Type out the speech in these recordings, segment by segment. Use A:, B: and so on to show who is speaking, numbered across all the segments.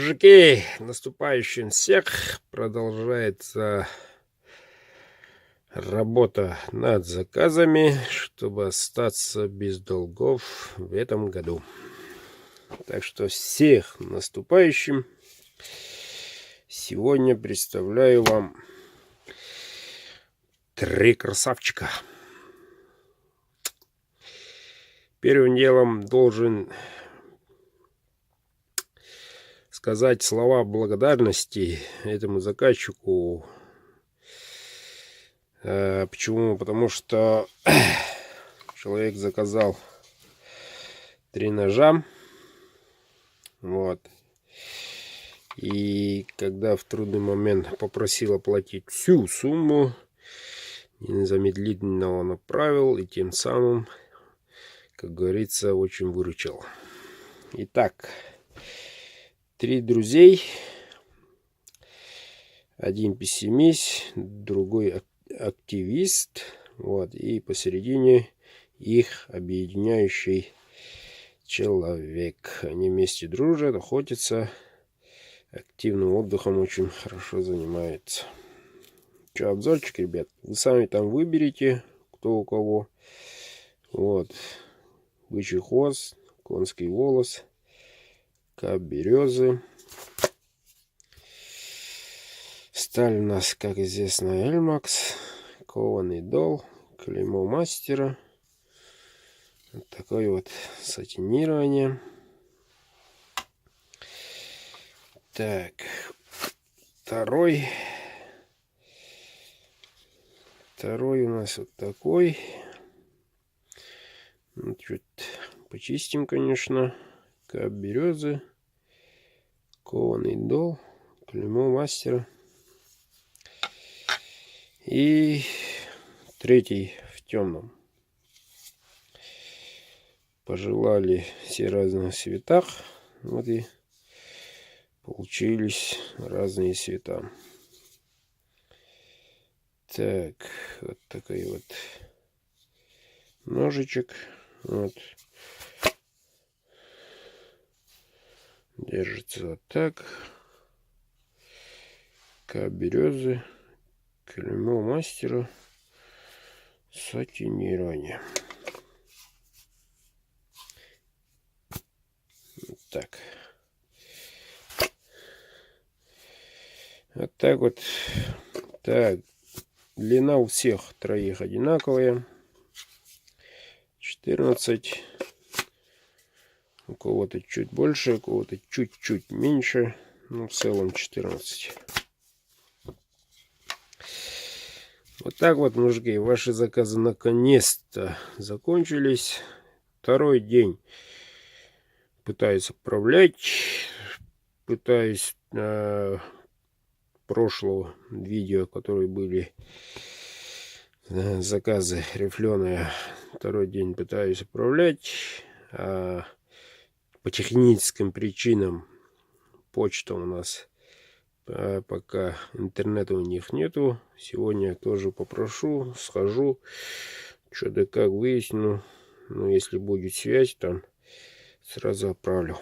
A: Мужики, наступающим всех продолжается работа над заказами, чтобы остаться без долгов в этом году. Так что всех наступающим. Сегодня представляю вам 3 красавчика. Первым делом должен сказать слова благодарности этому заказчику. Почему? Потому что человек заказал 3 ножа. Вот. И когда в трудный момент попросил оплатить всю сумму, незамедлительно он отправил и тем самым, как говорится, очень выручил. Итак, 3 друзей. Один пессимист, другой активист. Вот. И посередине их объединяющий человек. Они вместе дружат, охотятся, активным отдыхом очень хорошо занимаются. Что, обзорчик, ребят? Вы сами там выберите, кто у кого. Вот. Бычий хвост, конский волос, кап березы. Сталь у нас, как известно, Эльмакс, кованый дол, клеймо мастера. Вот такое вот сатинирование. Так, второй у нас вот такой. Вот чуть почистим, конечно. Кап березы, кованый дол, клеймо мастера. И третий в темном. Пожелали все разных цветах. Вот и получились разные цвета. Так, вот такой вот ножичек. Вот. Держится вот так. Кап березы, клеймо мастера, сатинирование. Вот так. Вот так вот. Так. Длина у всех троих одинаковая. 14. У кого-то чуть больше, у кого-то чуть-чуть меньше. Ну, в целом 14. Вот так вот, мужики, ваши заказы наконец-то закончились. Второй день пытаюсь отправлять. Пытаюсь прошлого видео, которые были заказы рифленые, второй день пытаюсь отправлять. По техническим причинам почта у нас пока интернета у них нету. Сегодня тоже попрошу, схожу, что-то как выясню. Но если будет связь, там сразу отправлю.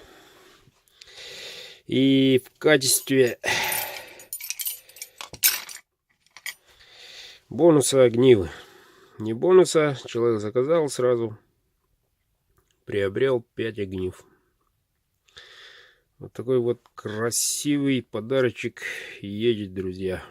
A: И в качестве бонуса огнивы. Не бонуса, человек заказал сразу, приобрел 5 огнив. Вот такой вот красивый подарочек едет, друзья.